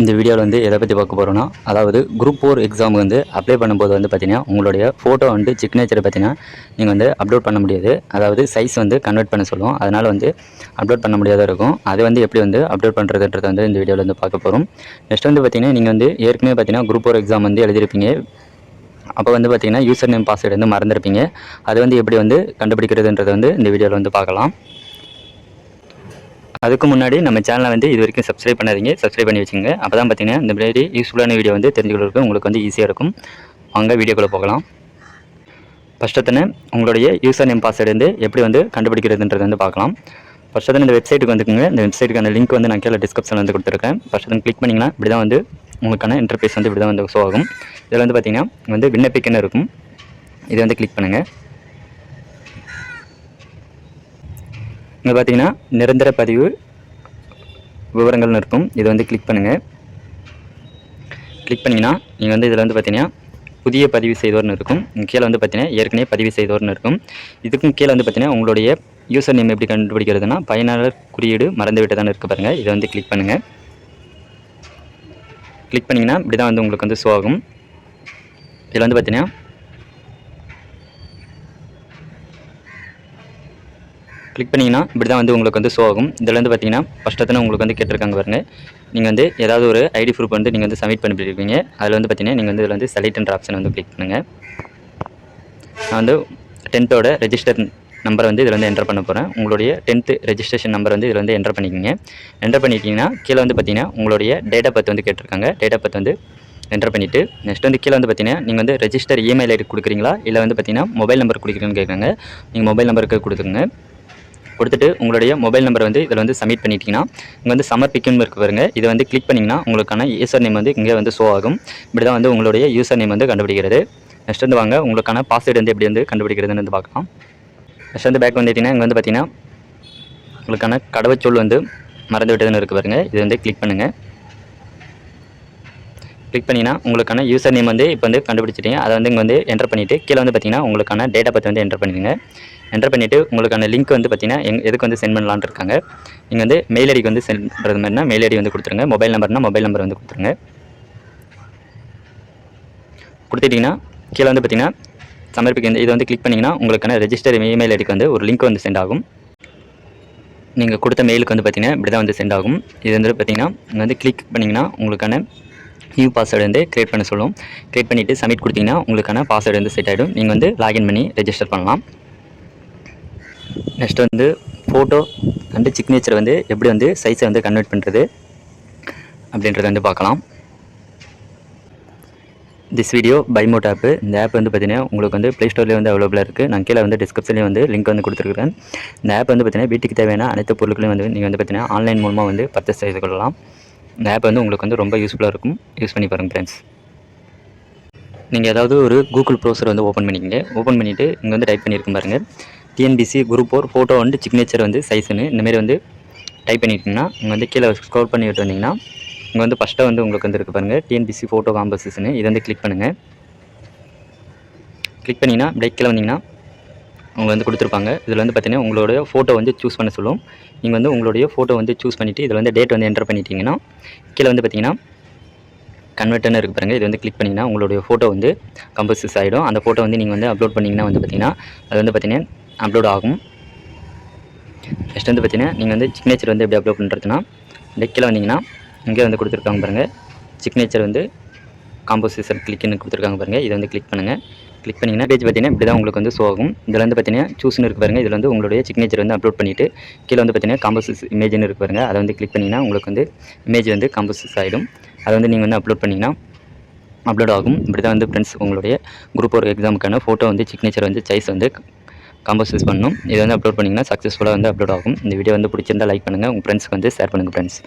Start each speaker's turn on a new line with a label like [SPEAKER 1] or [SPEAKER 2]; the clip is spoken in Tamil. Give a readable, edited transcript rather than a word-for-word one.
[SPEAKER 1] இந்த வீடியோவில் வந்து எதை பற்றி பார்க்க போகிறோன்னா, அதாவது குரூப் 4 எக்ஸாம் வந்து அப்ளை பண்ணும்போது வந்து பார்த்தீங்கன்னா, உங்களுடைய ஃபோட்டோ வந்து சிக்னேச்சரை பார்த்தீங்கன்னா, நீங்கள் வந்து அப்லோட் பண்ண முடியாது. அதாவது சைஸ் வந்து கன்வெர்ட் பண்ண சொல்லும். அதனால் வந்து அப்லோட் பண்ண முடியாத இருக்கும். அது வந்து எப்படி வந்து அப்லோட் பண்ணுறதுன்றது வந்து இந்த வீடியோவில் வந்து பார்க்க போகிறோம். நெக்ஸ்ட் வந்து பார்த்தீங்கன்னா, நீங்கள் வந்து ஏற்கனவே பார்த்தீங்கன்னா குரூப் 4 எக்ஸாம் வந்து எழுதியிருப்பீங்க. அப்போ வந்து பார்த்தீங்கன்னா, யூசர் நேம் பாஸ்வேர்டு வந்து மறந்துருப்பீங்க. அது வந்து எப்படி வந்து கண்டுபிடிக்கிறதுன்றதை வந்து இந்த வீடியோவில் வந்து பார்க்கலாம். அதுக்கு முன்னாடி நம்ம சேனலை வந்து இது வரைக்கும் சப்ஸ்கிரைப் பண்ணாதீங்க, சப்ஸ்கிரைப் பண்ணி வச்சுங்க. அப்போ தான் பார்த்தீங்கன்னா இந்த மாதிரி யூஸ்ஃபுல்லான வீடியோ வந்து தெரிஞ்சுக்கிறதுக்கு உங்களுக்கு வந்து ஈஸியாக இருக்கும். வாங்க வீடியோக்குள்ளே போகலாம். ஃபஸ்ட்டு உங்களுடைய யூசர் நேம் பாஸ்வேர்டு வந்து எப்படி வந்து கண்டுபிடிக்கிறதுன்றது வந்து பார்க்கலாம். ஃபஸ்ட்டு இந்த வெப்சைட்டுக்கு வந்துக்குங்க. இந்த வெப்சைட்டுக்கான லிங்க் வந்து நான் கீழே டிஸ்கிரிப்ஷனில் வந்து கொடுத்துருக்கேன். ஃபஸ்ட்டு கிளிக் பண்ணிங்கன்னா இப்படி தான் வந்து உங்களுக்கான இன்டர்ஃபேஸ் வந்து இப்படி தான் வந்து ஷோ ஆகும். இதில் வந்து பார்த்தீங்கன்னா வந்து விண்ணப்பிக்கன்னு இருக்கும். இதை வந்து கிளிக் பண்ணுங்கள். இங்கே பார்த்தீங்கன்னா நிரந்தர பதிவு விவரங்கள்னு இருக்கும். இது வந்து கிளிக் பண்ணுங்கள். கிளிக் பண்ணிங்கன்னா நீங்கள் வந்து இதில் வந்து பார்த்தீங்கன்னா புதிய பதிவு செய்தோர்னு இருக்கும். கீழே வந்து பார்த்தீங்கன்னா ஏற்கனவே பதிவு செய்தோர்னு இருக்கும். இதுக்கும் கீழே வந்து பார்த்தீங்கன்னா உங்களுடைய யூசர் நேம் எப்படி கண்டுபிடிக்கிறதுனா பயனாளர் குறியீடு மறந்துவிட்டு தான் இருக்குது பாருங்கள். இதை வந்து கிளிக் பண்ணுங்கள். கிளிக் பண்ணிங்கன்னா இப்படி தான் வந்து உங்களுக்கு வந்து ஷோ ஆகும். இதில் வந்து பார்த்தீங்கன்னா கிளிக் பண்ணிங்கன்னா இப்படி தான் வந்து உங்களுக்கு வந்து ஷோ ஆகும். இதில் வந்து பார்த்தீங்கன்னா ஃபஸ்ட்டு உங்களுக்கு வந்து கேட்டிருக்காங்க பாருங்கள். நீங்கள் வந்து ஏதாவது ஒரு ஐடி ப்ரூஃப் வந்து நீங்கள் வந்து சப்மிட் பண்ணிருப்பீங்க. அதில் வந்து பார்த்தீங்கன்னா நீங்கள் வந்து இதில் வந்து செலக்ட்ன்ற ஆப்ஷன் வந்து கிளிக் பண்ணுங்கள். நான் வந்து 10th ரெஜிஸ்டர் நம்பரை வந்து இதில் வந்து என்டர் பண்ண போகிறேன். உங்களுடைய 10th ரெஜிஸ்ட்ரேஷன் நம்பர் வந்து இதில் வந்து என்டர் பண்ணிக்கிங்க. என்டர் பண்ணிட்டீங்கன்னா கீழே வந்து பார்த்தீங்கன்னா உங்களுடைய டேட் ஆஃப் பர்த் வந்து கேட்டிருக்காங்க. டேட் ஆஃப் பர்த் வந்து என்டர் பண்ணிவிட்டு நெக்ஸ்ட் வந்து கீழே வந்து பார்த்தீங்கன்னா நீங்கள் வந்து ரெஜிஸ்டர் இமெயில் ஐடி கொடுக்குறீங்களா இல்லை வந்து பார்த்தீங்கன்னா மொபைல் நம்பர் கொடுக்குறீங்கன்னு கேட்குறாங்க. நீங்கள் மொபைல் நம்பருக்கு கொடுத்துருங்க. கொடுத்துட்டு உங்களுடைய மொபைல் நம்பர் வந்து இதில் வந்து சப்மிட் பண்ணிட்டீங்கன்னா இங்கே வந்து சமர்ப்பிக்கணும் இருக்கு பாருங்க. இதை வந்து கிளிக் பண்ணிங்கன்னா உங்களுக்கான யூசர் நேம் வந்து இங்கே வந்து ஷோ ஆகும். இப்படி தான் வந்து உங்களுடைய யூசர் நேம் வந்து கண்டுபிடிக்கிறது. நெக்ஸ்ட் வந்து வாங்க உங்களுக்கான பாஸ்வேர்டு வந்து எப்படி வந்து கண்டுபிடிக்கிறதுன்னு வந்து பார்க்கலாம். நெக்ஸ்ட் வந்து பேக் வந்துட்டிங்கன்னா இங்கே வந்து பார்த்தீங்கன்னா உங்களுக்கான கடவுச்சொல் வந்து மறந்து விட்டதுன்னு இருக்குது பாருங்க. இது வந்து கிளிக் பண்ணுங்கள். கிளிக் பண்ணிங்கன்னா உங்களுக்கான யூசர் நேம் வந்து இப்போ வந்து கண்டுபிடிச்சிட்டீங்க. அதை வந்து இங்கே வந்து என்டர் பண்ணிவிட்டு கீழே வந்து பார்த்தீங்கன்னா உங்களுக்கான டேட் ஆஃப் பர்த் வந்து என்டர் பண்ணிடுங்க. என்டர் பண்ணிவிட்டு உங்களுக்கான லிங்க் வந்து பார்த்தீங்கன்னா எதுக்கு வந்து சென்ட் பண்ணலான்னு இருக்காங்க. நீங்கள் வந்து மெயில் ஐடிக்கு வந்து சென்ட் பண்ணுறது மாதிரினா மெயில் ஐடி வந்து கொடுத்துருங்க. மொபைல் நம்பர்னா மொபைல் நம்பர் வந்து கொடுத்துருங்க. கொடுத்துட்டிங்கன்னா கீழே வந்து பார்த்தீங்கன்னா சமர்ப்பிக்க இதை வந்து கிளிக் பண்ணிங்கன்னா உங்களுக்கான ரெஜிஸ்டர் இமெயில் ஐடிக்கு வந்து ஒரு லிங்க் வந்து சென்ட் ஆகும். நீங்கள் கொடுத்த மெயிலுக்கு வந்து பார்த்தீங்கன்னா இப்படி தான் வந்து சென்ட் ஆகும். இது வந்து பார்த்தீங்கன்னா இங்கே வந்து கிளிக் பண்ணிங்கன்னா உங்களுக்கான நியூ பாஸ்வேர்டு வந்து க்ரியேட் பண்ண சொல்லும். க்ரியேட் பண்ணிவிட்டு சப்மிட் கொடுத்தீங்கன்னா உங்களுக்கான பாஸ்வேர்டு வந்து செட் ஆகிடும். நீங்கள் வந்து லாகின் பண்ணி ரெஜிஸ்டர் பண்ணலாம். நெக்ஸ்ட் வந்து ஃபோட்டோ அண்டு சிக்னேச்சர் வந்து எப்படி வந்து சைஸை வந்து கன்வெர்ட் பண்ணுறது அப்படின்றத வந்து பார்க்கலாம். திஸ் வீடியோ பைமோட் ஆப்பு. இந்த ஆப் வந்து பார்த்தீங்கன்னா உங்களுக்கு வந்து ப்ளே ஸ்டோர்லேயே வந்து அவைலபிளாக இருக்குது. நான் கீழே வந்து டிஸ்கிரிப்ஷன்லேயே வந்து லிங்க் வந்து கொடுத்துருக்கேன். இந்த ஆப் வந்து பார்த்தீங்கன்னா வீட்டுக்கு தேவையான அனைத்து பொருட்களையும் வந்து நீங்கள் வந்து பார்த்தீங்கன்னா ஆன்லைன் மூலமாக வந்து பர்ச்சேஸ் செய்து கொள்ளலாம். இந்த ஆப் வந்து உங்களுக்கு வந்து ரொம்ப யூஸ்ஃபுல்லாக இருக்கும். யூஸ் பண்ணி பாருங்கள் ஃப்ரெண்ட்ஸ். நீங்கள் ஏதாவது ஒரு கூகுள் ப்ரௌசர் வந்து ஓப்பன் பண்ணிக்கங்க. ஓப்பன் பண்ணிவிட்டு இங்கே வந்து டைப் பண்ணியிருக்கேன் பாருங்கள். டிஎன்பிசி குரூப் 4 ஃபோட்டோ வந்து சிக்னேச்சர் வந்து சைஸுன்னு இந்தமாரி வந்து டைப் பண்ணிட்டீங்கன்னா இங்கே வந்து கீழே ஸ்க்ரோல் பண்ணிட்டு வந்தீங்கன்னா இங்கே வந்து ஃபஸ்ட்டாக வந்து உங்களுக்கு வந்து இருக்குது பாருங்கள் டிஎன்பிசி ஃபோட்டோ காம்போசிஷனு. இதை வந்து கிளிக் பண்ணுங்கள். கிளிக் பண்ணிங்கன்னா இப்படி கீழே வந்தீங்கன்னா அவங்க வந்து கொடுத்துருப்பாங்க. இதில் வந்து பார்த்தீங்கன்னா உங்களுடைய ஃபோட்டோ வந்து சூஸ் பண்ண சொல்லும். நீங்கள் வந்து உங்களுடைய ஃபோட்டோ வந்து சூஸ் பண்ணிவிட்டு இதில் வந்து டேட் வந்து என்டர் பண்ணிட்டீங்கன்னா கீழே வந்து பார்த்தீங்கன்னா கன்வெர்ட்னு இருக்குது பாருங்கள். இது வந்து கிளிக் பண்ணிங்கன்னா உங்களுடைய ஃபோட்டோ வந்து கம்போசிஸ் ஆகிடும். அந்த ஃபோட்டோ வந்து நீங்கள் வந்து அப்லோட் பண்ணிங்கன்னா வந்து பார்த்தீங்கன்னா அது வந்து பார்த்தீங்கன்னா அப்லோட் ஆகும். நெக்ஸ்ட் வந்து பார்த்தீங்கன்னா நீங்கள் வந்து சிக்னேச்சர் வந்து எப்படி அப்லோட் பண்ணுறதுனா கீழே வந்தீங்கன்னா இங்கே வந்து கொடுத்துருக்காங்க பாருங்கள். சிக்னேச்சர் வந்து காம்போசிஷன் கிளிக்னு கொடுத்துருக்காங்க பாருங்கள். இதை வந்து கிளிக் பண்ணுங்கள். கிளிக் பண்ணிங்கன்னா பேஜ் பார்த்தீங்கன்னா இப்படி தான் உங்களுக்கு வந்து ஷோ ஆகும். இதில் வந்து பார்த்தீங்கன்னா சூஸ்னு இருக்குது பாருங்கள். இதில் வந்து உங்களுடைய சிக்னேச்சர் வந்து அப்லோட் பண்ணிவிட்டு கீழே வந்து பார்த்தீங்கன்னா காம்போசிஸ் இமேஜ்னு இருக்குது பாருங்கள். அதை வந்து கிளிக் பண்ணிங்கன்னா உங்களுக்கு வந்து இமேஜ் வந்து காம்போசிஸ் ஆகிடும். அதை வந்து நீங்கள் வந்து அப்லோட் பண்ணிங்கன்னா அப்லோட் ஆகும். இப்படி தான் வந்து ஃப்ரெண்ட்ஸ் உங்களுடைய குரூப் 4 எக்ஸாமுக்கான ஃபோட்டோ வந்து சிக்னேச்சர் வந்து சைஸ் வந்து காம்போசிஸ் பண்ணணும். இதை வந்து அப்லோட் பண்ணிங்கன்னா சக்ஸஸ்ஃபுல்லாக வந்து அப்லோட் ஆகும். இந்த வீடியோ வந்து பிடிச்சிருந்தால் லைக் பண்ணுங்கள். உங்கள் ஃப்ரெண்ட்ஸ்க்கு வந்து ஷேர் பண்ணுங்கள் ஃப்ரெண்ட்ஸ்.